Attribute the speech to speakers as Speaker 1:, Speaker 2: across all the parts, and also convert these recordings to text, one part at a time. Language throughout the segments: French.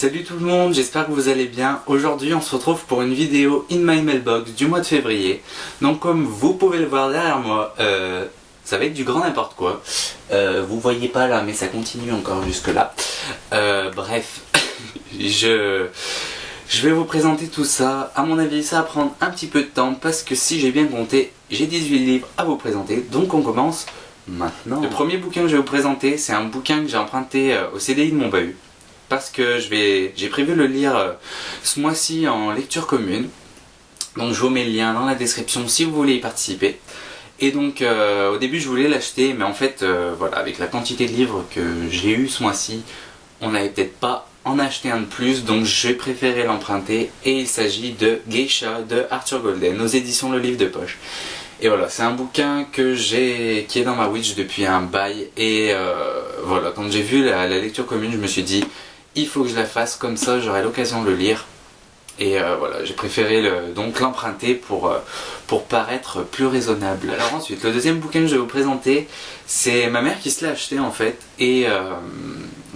Speaker 1: Salut tout le monde, j'espère que vous allez bien. Aujourd'hui on se retrouve pour une vidéo In My Mailbox du mois de février. Donc comme vous pouvez le voir derrière moi, ça va être du grand n'importe quoi. Vous voyez pas là mais ça continue encore jusque là. Bref, je vais vous présenter tout ça. À mon avis ça va prendre un petit peu de temps parce que si j'ai bien compté, j'ai 18 livres à vous présenter. Donc on commence maintenant. Le premier bouquin que je vais vous présenter, c'est un bouquin que j'ai emprunté au CDI de mon bahut. Parce que j'ai prévu de le lire ce mois-ci en lecture commune. Donc je vous mets le lien dans la description si vous voulez y participer. Et donc au début je voulais l'acheter, mais en fait voilà, avec la quantité de livres que j'ai eu ce mois-ci, on n'allait peut-être pas en acheter un de plus, donc j'ai préféré l'emprunter. Et il s'agit de Geisha de Arthur Golden aux éditions Le Livre de Poche. Et voilà, c'est un bouquin qui est dans ma Wish depuis un bail. Et voilà, quand j'ai vu la lecture commune, je me suis dit il faut que je la fasse, comme ça j'aurai l'occasion de le lire. Et voilà, j'ai préféré donc l'emprunter pour paraître plus raisonnable. Alors ensuite, le deuxième bouquin que je vais vous présenter, c'est ma mère qui se l'a acheté en fait. Et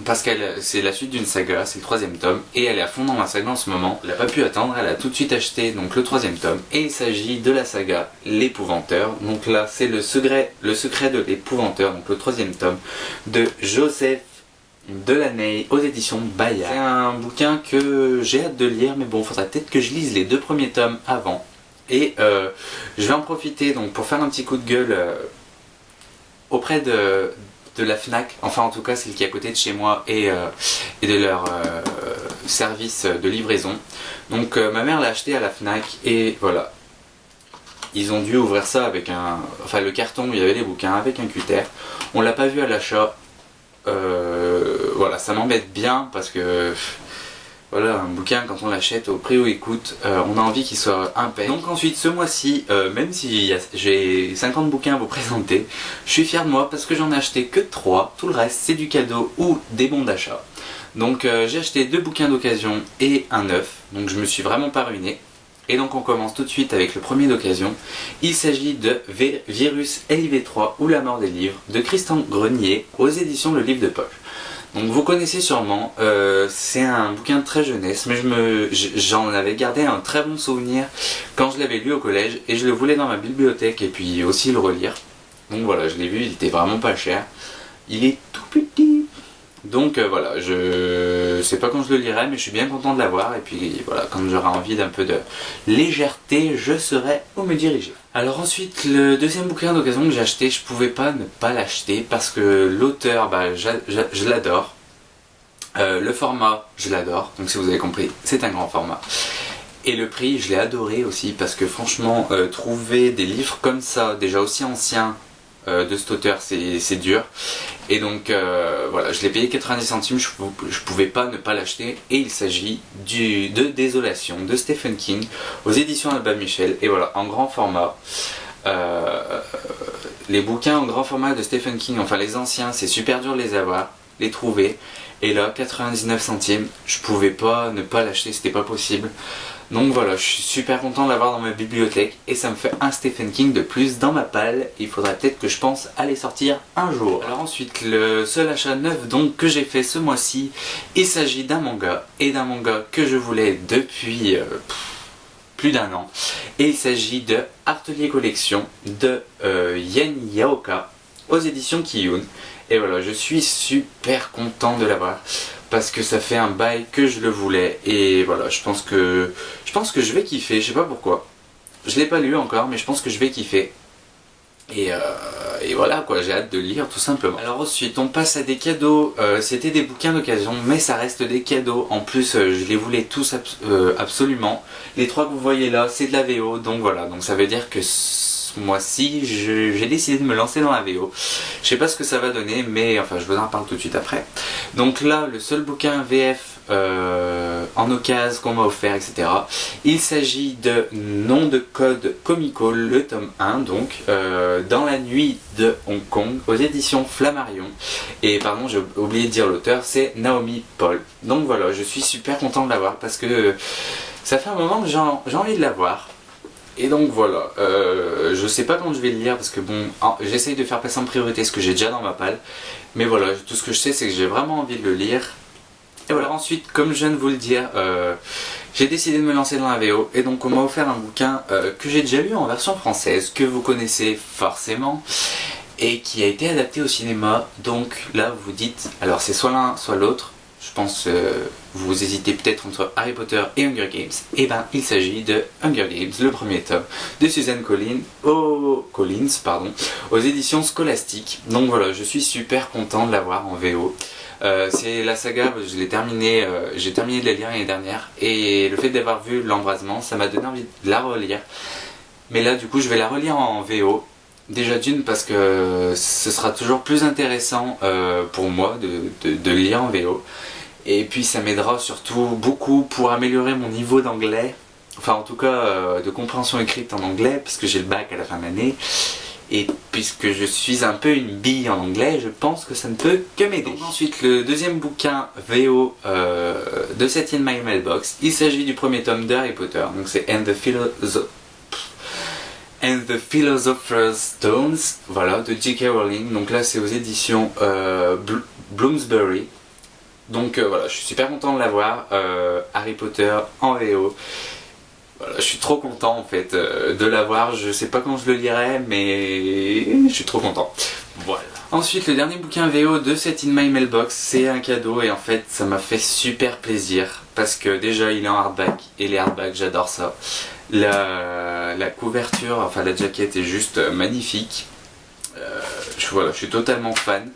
Speaker 1: parce que c'est la suite d'une saga, c'est le 3e tome. Et elle est à fond dans la saga en ce moment. Elle n'a pas pu attendre, elle a tout de suite acheté donc le 3e tome. Et il s'agit de la saga L'Épouvanteur. Donc là, c'est le secret de l'Épouvanteur, donc le 3e tome de Joseph Delaney aux éditions Bayard. C'est un bouquin que j'ai hâte de lire, mais bon, faudrait peut-être que je lise les 2 premiers tomes avant. Et je vais en profiter donc pour faire un petit coup de gueule auprès de la Fnac, enfin en tout cas celle qui est à côté de chez moi, et de leur service de livraison. Donc ma mère l'a acheté à la Fnac et voilà. Ils ont dû ouvrir ça avec le carton où il y avait les bouquins avec un cutter. On l'a pas vu à l'achat. Voilà, ça m'embête bien parce que voilà, un bouquin quand on l'achète au prix où il coûte, on a envie qu'il soit impec. Donc ensuite ce mois-ci, même si j'ai 50 bouquins à vous présenter, je suis fier de moi parce que j'en ai acheté que 3, tout le reste c'est du cadeau ou des bons d'achat. Donc j'ai acheté 2 bouquins d'occasion et un neuf, donc je me suis vraiment pas ruiné. Et donc on commence tout de suite avec le premier d'occasion. Il s'agit de Virus LIV3 ou la mort des livres de Christian Grenier aux éditions Le Livre de Poche. Donc vous connaissez sûrement, c'est un bouquin très jeunesse, mais j'en avais gardé un très bon souvenir quand je l'avais lu au collège et je le voulais dans ma bibliothèque et puis aussi le relire. Donc voilà, je l'ai vu, il était vraiment pas cher. Il est tout petit. Donc voilà, je sais pas quand je le lirai, mais je suis bien content de l'avoir. Et puis voilà, quand j'aurai envie d'un peu de légèreté, je saurai où me diriger. Alors ensuite, le deuxième bouquin d'occasion que j'ai acheté, je pouvais pas ne pas l'acheter parce que l'auteur, je l'adore. Le format, je l'adore. Donc si vous avez compris, c'est un grand format. Et le prix, je l'ai adoré aussi parce que franchement, trouver des livres comme ça, déjà aussi anciens, de cet auteur, c'est dur. Et donc voilà, je l'ai payé 90 centimes, je pouvais pas ne pas l'acheter. Et il s'agit de Désolation de Stephen King aux éditions Albin Michel. Et voilà, en grand format. Les bouquins en grand format de Stephen King, enfin les anciens, c'est super dur de les avoir, les trouver. Et là, 99 centimes, je pouvais pas ne pas l'acheter, c'était pas possible. Donc voilà, je suis super content de l'avoir dans ma bibliothèque et ça me fait un Stephen King de plus dans ma palle. Il faudrait peut-être que je pense à les sortir un jour. Alors ensuite, le seul achat neuf donc que j'ai fait ce mois-ci, il s'agit d'un manga, et d'un manga que je voulais depuis plus d'1 an. Et il s'agit de Atelier Collection de Yen Yaoka aux éditions Kiyun. Et voilà, je suis super content de l'avoir parce que ça fait un bail que je le voulais. Et voilà, je pense que je vais kiffer, je sais pas pourquoi. Je l'ai pas lu encore, mais je pense que je vais kiffer. Et voilà quoi, j'ai hâte de le lire tout simplement. Alors ensuite, on passe à des cadeaux. C'était des bouquins d'occasion, mais ça reste des cadeaux. En plus, je les voulais tous absolument. Les 3 que vous voyez là, c'est de la VO. Donc voilà, donc ça veut dire que mois-ci, j'ai décidé de me lancer dans la VO. Je sais pas ce que ça va donner, mais enfin je vous en parle tout de suite après. Donc là, le seul bouquin VF en occasion qu'on m'a offert, etc. Il s'agit de Nom de code Comico, le tome 1, donc Dans la nuit de Hong Kong, aux éditions Flammarion. Et pardon, j'ai oublié de dire l'auteur, c'est Naomi Paul. Donc voilà, je suis super content de l'avoir parce que ça fait un moment que j'ai envie de l'avoir. Et donc voilà, je sais pas quand je vais le lire parce que bon, j'essaye de faire passer en priorité ce que j'ai déjà dans ma palle. Mais voilà, tout ce que je sais c'est que j'ai vraiment envie de le lire. Et voilà, ensuite, comme je viens de vous le dire, j'ai décidé de me lancer dans la VO et donc on m'a offert un bouquin que j'ai déjà lu en version française, que vous connaissez forcément, et qui a été adapté au cinéma. Donc là, vous dites, alors c'est soit l'un, soit l'autre. Je pense vous hésitez peut-être entre Harry Potter et Hunger Games. Et ben, il s'agit de Hunger Games, le premier tome de Suzanne Collins, aux éditions Scholastic. Donc voilà, je suis super content de l'avoir en VO. C'est la saga, je l'ai terminé, j'ai terminé de la lire l'année dernière, et le fait d'avoir vu l'embrasement, ça m'a donné envie de la relire. Mais là, du coup, je vais la relire en VO. Déjà d'une parce que ce sera toujours plus intéressant pour moi de lire en VO. Et puis ça m'aidera surtout beaucoup pour améliorer mon niveau d'anglais. Enfin en tout cas de compréhension écrite en anglais, parce que j'ai le bac à la fin de l'année. Et puisque je suis un peu une bille en anglais, je pense que ça ne peut que m'aider. Ensuite, le deuxième bouquin VO de cette In My Mailbox, il s'agit du premier tome de Harry Potter. Donc c'est And the Philosopher's Stones, voilà, de J.K. Rowling. Donc là c'est aux éditions Bloomsbury. Donc voilà, je suis super content de l'avoir, Harry Potter en VO. Voilà, je suis trop content en fait de l'avoir. Je sais pas quand je le lirai, mais je suis trop content. Voilà. Ensuite, le dernier bouquin VO de cette In My Mailbox, c'est un cadeau et en fait ça m'a fait super plaisir parce que déjà il est en hardback et les hardbacks j'adore ça. La couverture, enfin la jaquette est juste magnifique. Voilà, je suis totalement fan.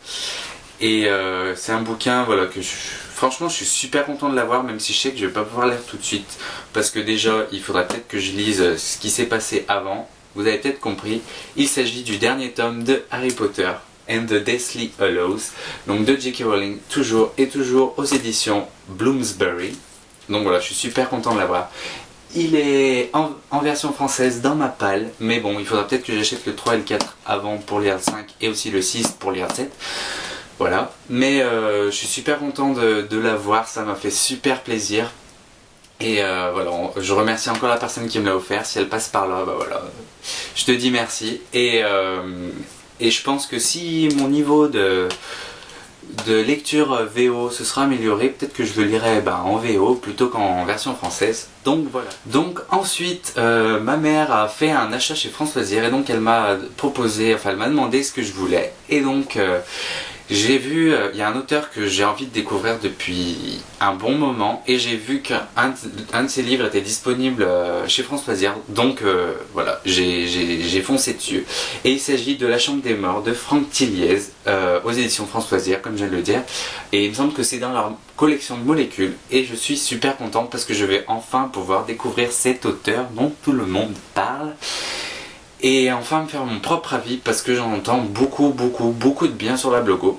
Speaker 1: Et c'est un bouquin voilà, franchement je suis super content de l'avoir, même si je sais que je vais pas pouvoir lire tout de suite. Parce que déjà il faudra peut-être que je lise ce qui s'est passé avant. Vous avez peut-être compris, il s'agit du dernier tome de Harry Potter and the Deathly Hallows, donc de J.K. Rowling, toujours aux éditions Bloomsbury. Donc voilà, je suis super content de l'avoir. Il est en version française dans ma palle, mais bon, il faudra peut-être que j'achète le 3 et le 4 avant pour lire le 5 et aussi le 6 pour lire le 7. Voilà, mais je suis super content de l'avoir, ça m'a fait super plaisir. Et voilà, je remercie encore la personne qui me l'a offert. Si elle passe par là, bah voilà, je te dis merci. Et je pense que si mon niveau de lecture VO se sera amélioré, peut-être que je le lirai en VO plutôt qu'en version française. Donc voilà. Donc ensuite, ma mère a fait un achat chez France Loisirs et donc elle m'a proposé, enfin elle m'a demandé ce que je voulais. Et donc j'ai vu, il y a un auteur que j'ai envie de découvrir depuis un bon moment et j'ai vu qu'un de ses livres était disponible chez France Loisirs. Donc voilà, j'ai foncé dessus. Et il s'agit de La Chambre des Morts de Franck Tilliez aux éditions France Loisirs, comme je viens de le dire. Et il me semble que c'est dans leur collection de molécules. Et je suis super content parce que je vais enfin pouvoir découvrir cet auteur dont tout le monde parle. Et enfin me faire mon propre avis parce que j'en entends beaucoup de bien sur la blogo.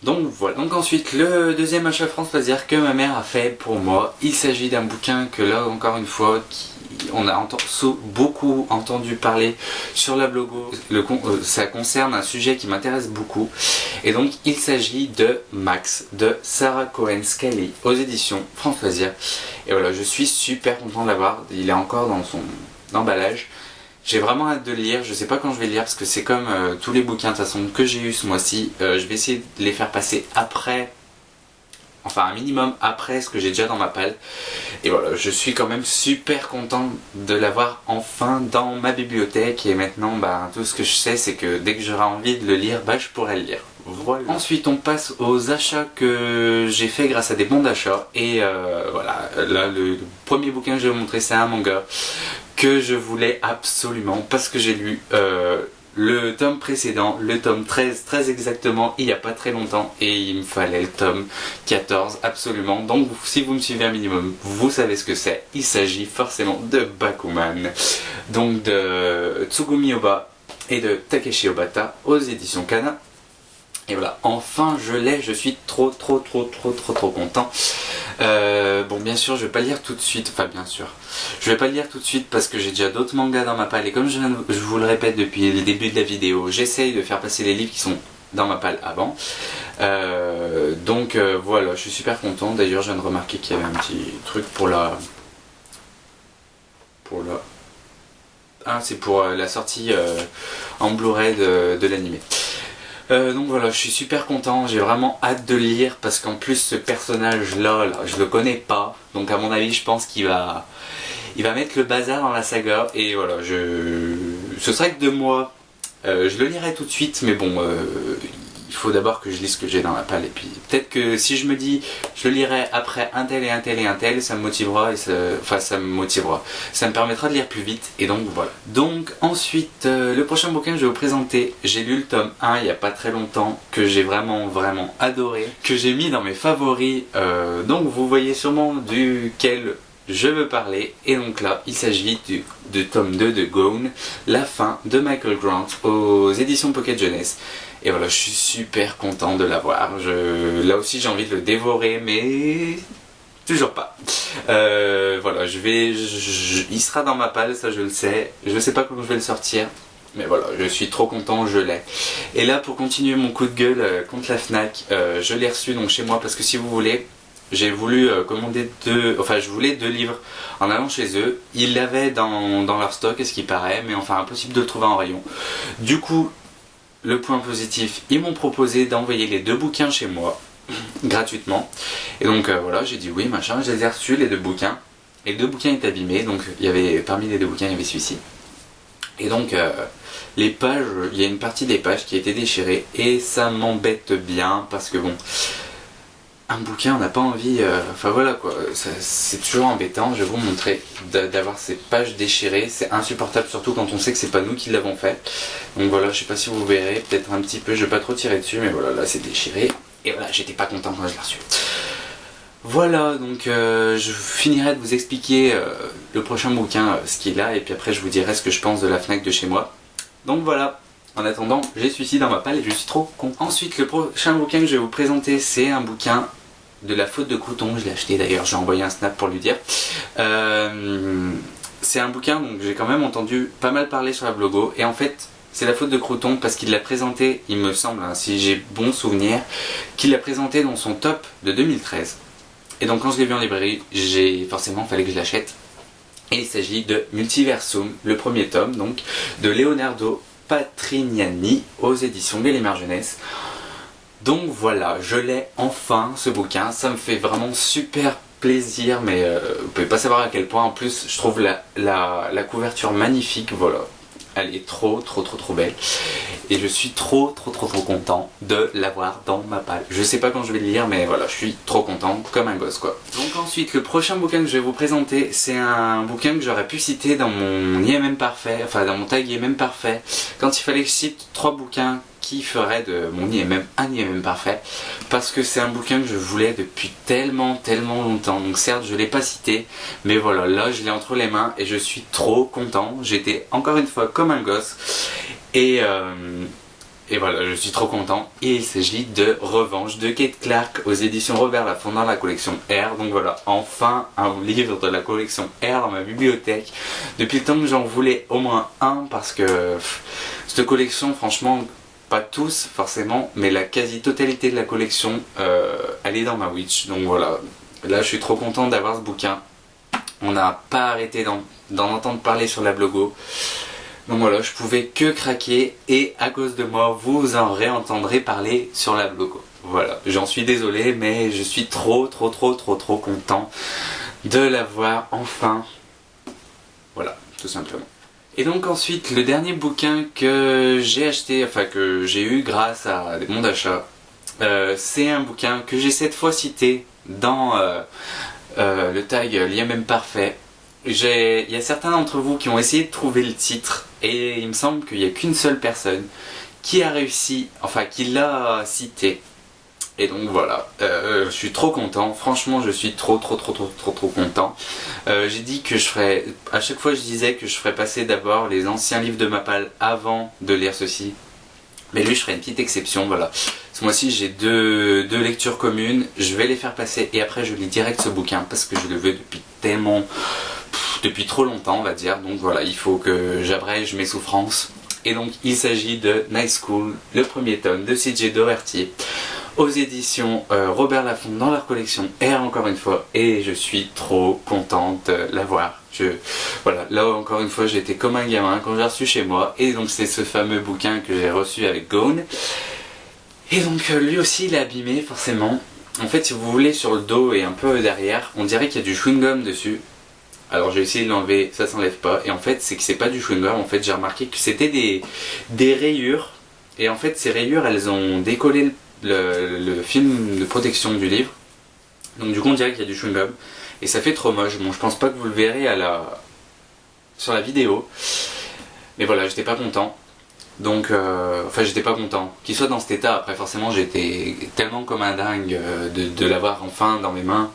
Speaker 1: Donc voilà. Donc ensuite le deuxième achat France Loisirs que ma mère a fait pour moi, il s'agit d'un bouquin que là encore une fois on a beaucoup entendu parler sur la blogo. Ça concerne un sujet qui m'intéresse beaucoup et donc il s'agit de Max de Sarah Cohen Scailey aux éditions France Loisirs. Et voilà, je suis super content de l'avoir, il est encore dans son emballage. J'ai vraiment hâte de le lire, je sais pas quand je vais le lire parce que c'est comme tous les bouquins de toute façon que j'ai eu ce mois-ci. Je vais essayer de les faire passer après, enfin un minimum après ce que j'ai déjà dans ma palle. Et voilà, je suis quand même super content de l'avoir enfin dans ma bibliothèque. Et maintenant tout ce que je sais c'est que dès que j'aurai envie de le lire, je pourrai le lire. Voilà. Ensuite on passe aux achats que j'ai fait grâce à des bons d'achat. Et voilà, là le premier bouquin que je vais vous montrer c'est un manga que je voulais absolument parce que j'ai lu le tome précédent, le tome 13 très exactement, il n'y a pas très longtemps et il me fallait le tome 14 absolument. Donc si vous me suivez un minimum, vous savez ce que c'est. Il s'agit forcément de Bakuman, donc de Tsugumi Oba et de Takeshi Obata aux éditions Kana. Et voilà, enfin je l'ai, je suis trop content. Bon bien sûr je vais pas le lire tout de suite, je vais pas le lire tout de suite parce que j'ai déjà d'autres mangas dans ma palle et comme je vous le répète depuis le début de la vidéo, j'essaye de faire passer les livres qui sont dans ma palle avant. Donc voilà, je suis super content. D'ailleurs je viens de remarquer qu'il y avait un petit truc c'est pour la sortie en Blu-ray de l'animé. Donc voilà, je suis super content, j'ai vraiment hâte de lire parce qu'en plus ce personnage là, je le connais pas, donc à mon avis je pense il va mettre le bazar dans la saga et voilà, ce serait que 2 mois, je le lirai tout de suite, mais bon, il faut d'abord que je lise ce que j'ai dans la palle et puis peut-être que si je me dis je le lirai après un tel et un tel et un tel, ça me motivera et ça me permettra de lire plus vite et donc voilà. Donc ensuite le prochain bouquin que je vais vous présenter, j'ai lu le tome 1 il n'y a pas très longtemps, que j'ai vraiment adoré, que j'ai mis dans mes favoris, donc vous voyez sûrement duquel je veux parler, et donc là il s'agit de tome 2 de Gone, la fin de Michael Grant aux éditions Pocket Jeunesse. Et voilà, je suis super content de l'avoir. Là aussi j'ai envie de le dévorer, mais toujours pas. Voilà, il sera dans ma palle, ça je le sais. Je sais pas quand je vais le sortir, mais voilà, je suis trop content, je l'ai. Et là, pour continuer mon coup de gueule contre la Fnac, je l'ai reçu donc chez moi parce que si vous voulez, j'ai voulu commander je voulais 2 livres en allant chez eux. Ils l'avaient dans leur stock, à ce qui paraît, mais enfin impossible de le trouver en rayon. Du coup, le point positif, ils m'ont proposé d'envoyer les 2 bouquins chez moi, gratuitement. Et donc voilà, j'ai dit oui, machin, je les ai reçus, les 2 bouquins. Et les 2 bouquins étaient abîmés, donc parmi les 2 bouquins, il y avait celui-ci. Et donc, les pages, il y a une partie des pages qui a été déchirée, et ça m'embête bien, parce que bon, un bouquin, on n'a pas envie, enfin voilà quoi, c'est toujours embêtant, je vais vous montrer, d'avoir ces pages déchirées, c'est insupportable, surtout quand on sait que c'est pas nous qui l'avons fait. Donc voilà, je sais pas si vous verrez, peut-être un petit peu, je vais pas trop tirer dessus, mais voilà, là c'est déchiré, et voilà, j'étais pas content quand je l'ai reçu. Voilà, donc je finirai de vous expliquer le prochain bouquin, ce qu'il a, et puis après je vous dirai ce que je pense de la Fnac de chez moi. Donc voilà. En attendant, j'ai celui-ci dans ma palle et je suis trop content. Ensuite, le prochain bouquin que je vais vous présenter, c'est un bouquin de La Faute de Crouton. Je l'ai acheté d'ailleurs, j'ai envoyé un snap pour lui dire. C'est un bouquin dont j'ai quand même entendu pas mal parler sur la blogo. Et en fait, c'est La Faute de Crouton parce qu'il l'a présenté, il me semble, hein, si j'ai bon souvenir, qu'il l'a présenté dans son top de 2013. Et donc quand je l'ai vu en librairie, forcément, fallait que je l'achète. Et il s'agit de Multiversum, le premier tome, donc, de Leonardo Patrignani aux éditions Gallimard Jeunesse. Donc voilà, je l'ai enfin, ce bouquin, ça me fait vraiment super plaisir, mais vous pouvez pas savoir à quel point. En plus je trouve la couverture magnifique, voilà, elle est trop belle, et je suis trop content de l'avoir dans ma palle. Je sais pas quand je vais le lire, mais voilà, je suis trop content, comme un gosse quoi. Donc ensuite, le prochain bouquin que je vais vous présenter, c'est un bouquin que j'aurais pu citer dans mon IMM parfait, enfin dans mon tag IMM parfait, quand il fallait que je cite 3 bouquins qui ferait de mon IMM un IMM parfait, parce que c'est un bouquin que je voulais depuis tellement longtemps. Donc certes je l'ai pas cité, mais voilà, là je l'ai entre les mains et je suis trop content. J'étais encore une fois comme un gosse, et voilà, je suis trop content. Et il s'agit de Revanche de Kate Clark aux éditions Robert Laffont dans la collection R. Donc voilà, enfin un livre de la collection R dans ma bibliothèque. Depuis le temps que j'en voulais au moins un, parce que cette collection, franchement, pas tous forcément, mais la quasi-totalité de la collection, elle est dans ma Witch. Donc voilà, là je suis trop content d'avoir ce bouquin. On n'a pas arrêté d'en entendre parler sur la blogo. Donc voilà, je pouvais que craquer, et à cause de moi, vous en réentendrez parler sur la blogo. Voilà, j'en suis désolé, mais je suis trop content de l'avoir enfin. Voilà, tout simplement. Et donc ensuite, le dernier bouquin que j'ai acheté, enfin que j'ai eu grâce à mon achat, c'est un bouquin que j'ai cette fois cité dans le tag l'IMM parfait. Il y a certains d'entre vous qui ont essayé de trouver le titre, et il me semble qu'il n'y a qu'une seule personne qui a réussi, enfin qui l'a cité. Et donc voilà, je suis trop content, franchement je suis trop content. J'ai dit que je ferais, à chaque fois je disais que je ferais passer d'abord les anciens livres de ma palle avant de lire ceci. Mais lui je ferai une petite exception, voilà. Ce mois-ci j'ai deux lectures communes, je vais les faire passer et après je lis direct ce bouquin parce que je le veux depuis trop longtemps on va dire. Donc voilà, il faut que j'abrège mes souffrances. Et donc il s'agit de Night School, le premier tome de C.J. Doherty aux éditions Robert Laffont dans leur collection R encore une fois, et je suis trop contente de l'avoir. Voilà, là encore une fois j'étais comme un gamin quand j'ai reçu chez moi, et donc c'est ce fameux bouquin que j'ai reçu avec Gone. Et donc lui aussi il est abîmé forcément. En fait si vous voulez sur le dos et un peu derrière, on dirait qu'il y a du chewing-gum dessus. Alors j'ai essayé de l'enlever, ça s'enlève pas. Et en fait c'est que c'est pas du chewing-gum, en fait j'ai remarqué que c'était des rayures. Et en fait ces rayures elles ont décollé le film de protection du livre. Donc du coup on dirait qu'il y a du chewing-gum. Et ça fait trop moche. Bon je pense pas que vous le verrez sur la vidéo. Mais voilà, j'étais pas content. Donc, enfin j'étais pas content qu'il soit dans cet état. Après forcément j'étais tellement comme un dingue de l'avoir enfin dans mes mains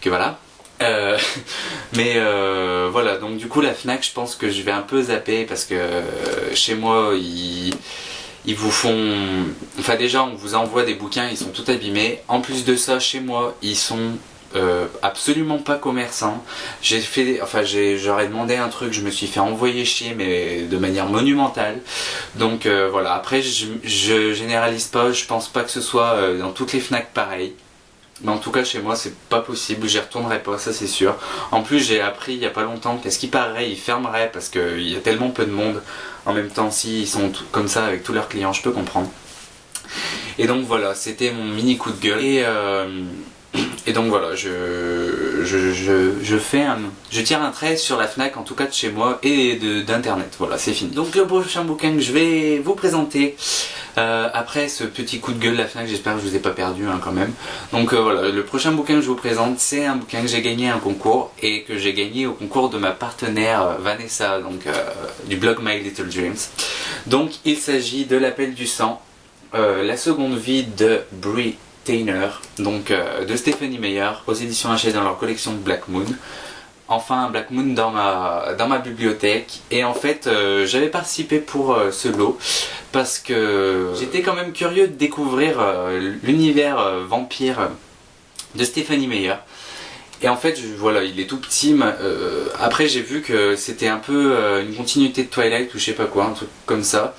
Speaker 1: que voilà. Mais voilà, donc du coup la Fnac je pense que je vais un peu zapper parce que chez moi ils vous font... Enfin déjà on vous envoie des bouquins, ils sont tout abîmés. En plus de ça chez moi ils sont absolument pas commerçants. J'aurais demandé un truc, je me suis fait envoyer chier mais de manière monumentale. Donc voilà, après je généralise pas, je pense pas que ce soit dans toutes les Fnac pareil. Mais en tout cas chez moi c'est pas possible, j'y retournerai pas, ça c'est sûr. En plus j'ai appris il y a pas longtemps qu'à ce qui paraît ils fermeraient parce qu'il y a tellement peu de monde. En même temps s'ils sont comme ça avec tous leurs clients, je peux comprendre. Et donc voilà, c'était mon mini coup de gueule. Et donc voilà, je tire un trait sur la Fnac, en tout cas de chez moi et d'internet. Voilà, c'est fini. Donc le prochain bouquin que je vais vous présenter, après ce petit coup de gueule de la Fnac, j'espère que je vous ai pas perdu quand même. Donc voilà, le prochain bouquin que je vous présente, c'est un bouquin que j'ai gagné à un concours et que j'ai gagné au concours de ma partenaire Vanessa, donc du blog My Little Dreams. Donc il s'agit de L'Appel du sang, la seconde vie de Brie Tainer, donc de Stephenie Meyer, aux éditions Hachette dans leur collection de Black Moon. Enfin Black Moon dans ma bibliothèque. Et en fait j'avais participé pour ce lot parce que j'étais quand même curieux de découvrir l'univers vampire de Stephenie Meyer. Et en fait voilà, il est tout petit. Après j'ai vu que c'était un peu une continuité de Twilight ou je sais pas quoi, un truc comme ça.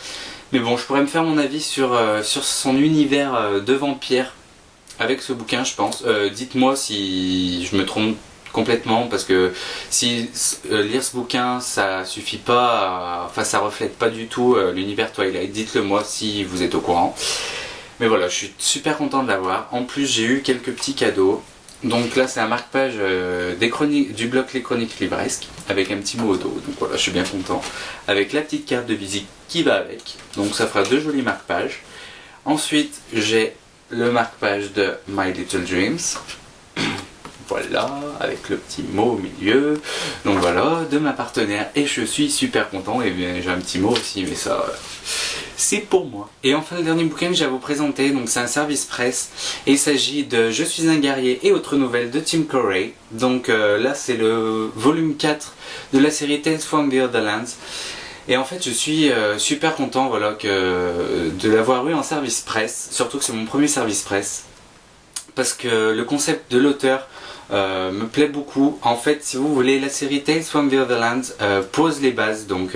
Speaker 1: Mais bon, je pourrais me faire mon avis sur son univers de vampire avec ce bouquin, je pense. Dites-moi si je me trompe complètement, parce que si lire ce bouquin ça suffit pas, enfin ça reflète pas du tout l'univers Twilight. Dites-le moi si vous êtes au courant. Mais voilà, je suis super content de l'avoir. En plus j'ai eu quelques petits cadeaux. Donc là c'est un marque-page du blog Les Chroniques Libresques avec un petit mot au dos. Donc voilà, je suis bien content. Avec la petite carte de visite qui va avec. Donc ça fera deux jolis marque-pages. Ensuite j'ai le marque-page de My Little Dreams. Voilà, avec le petit mot au milieu. Donc voilà, de ma partenaire. Et je suis super content. Et bien j'ai un petit mot aussi, mais ça... c'est pour moi. Et enfin le dernier bouquin que j'ai à vous présenter, donc c'est un service presse et il s'agit de Je suis un guerrier et autres nouvelles de Tim Corey. Donc là c'est le volume 4 de la série Tales from the Otherlands. Et en fait je suis super content voilà, de l'avoir eu en service presse, surtout que c'est mon premier service presse. Parce que le concept de l'auteur me plaît beaucoup. En fait, si vous voulez, la série Tales from the Otherlands pose les bases donc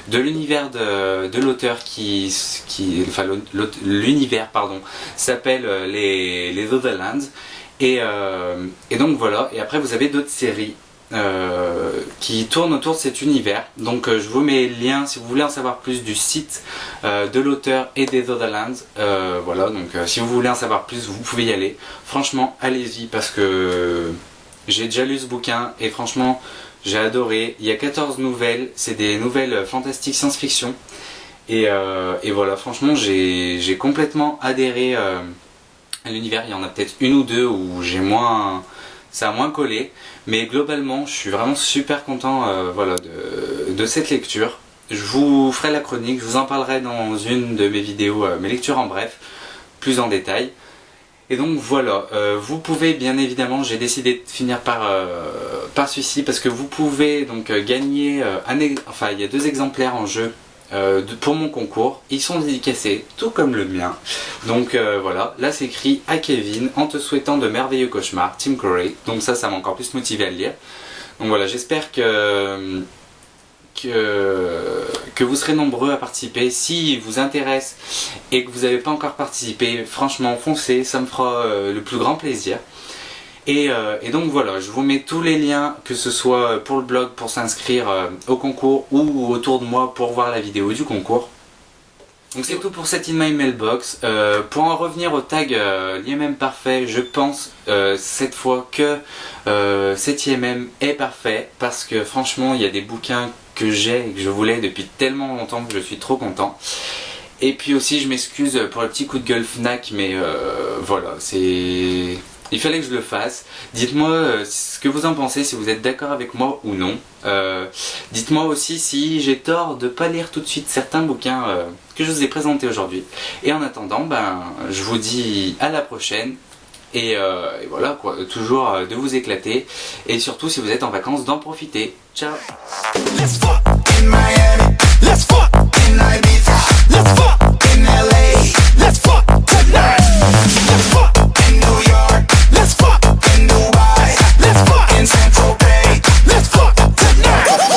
Speaker 1: de l'univers de l'auteur enfin l'univers pardon s'appelle les Otherlands et donc voilà. Et après vous avez d'autres séries qui tournent autour de cet univers. Donc je vous mets le lien si vous voulez en savoir plus du site de l'auteur et des Otherlands. Voilà, donc si vous voulez en savoir plus, vous pouvez y aller. Franchement, allez-y parce que j'ai déjà lu ce bouquin et franchement, j'ai adoré. Il y a 14 nouvelles, c'est des nouvelles fantastiques science-fiction. Et voilà, franchement, j'ai complètement adhéré à l'univers. Il y en a peut-être une ou deux où ça a moins collé, mais globalement je suis vraiment super content voilà, de cette lecture. Je vous ferai la chronique, je vous en parlerai dans une de mes vidéos, mes lectures en bref, plus en détail. Et donc voilà, vous pouvez bien évidemment, j'ai décidé de finir par celui-ci parce que vous pouvez donc gagner, enfin il y a 2 exemplaires en jeu pour mon concours, ils sont dédicacés tout comme le mien. Donc voilà, là c'est écrit à Kevin en te souhaitant de merveilleux cauchemars, Tim Corey. Donc ça m'a encore plus motivé à le lire. Donc voilà, j'espère que vous serez nombreux à participer. Si vous intéresse et que vous n'avez pas encore participé, franchement foncez, ça me fera le plus grand plaisir. Et donc voilà, je vous mets tous les liens, que ce soit pour le blog pour s'inscrire au concours ou autour de moi pour voir la vidéo du concours. Donc c'est tout pour cette In My Mailbox. Pour en revenir au tag l'IMM parfait, je pense cette fois que cet IMM est parfait parce que franchement il y a des bouquins que j'ai et que je voulais depuis tellement longtemps que je suis trop content. Et puis aussi je m'excuse pour le petit coup de gueule Fnac, mais voilà, il fallait que je le fasse. Dites-moi ce que vous en pensez, si vous êtes d'accord avec moi ou non. Dites-moi aussi si j'ai tort de pas lire tout de suite certains bouquins que je vous ai présentés aujourd'hui. Et en attendant, je vous dis à la prochaine. Et voilà quoi, toujours de vous éclater. Et surtout si vous êtes en vacances, d'en profiter. Ciao.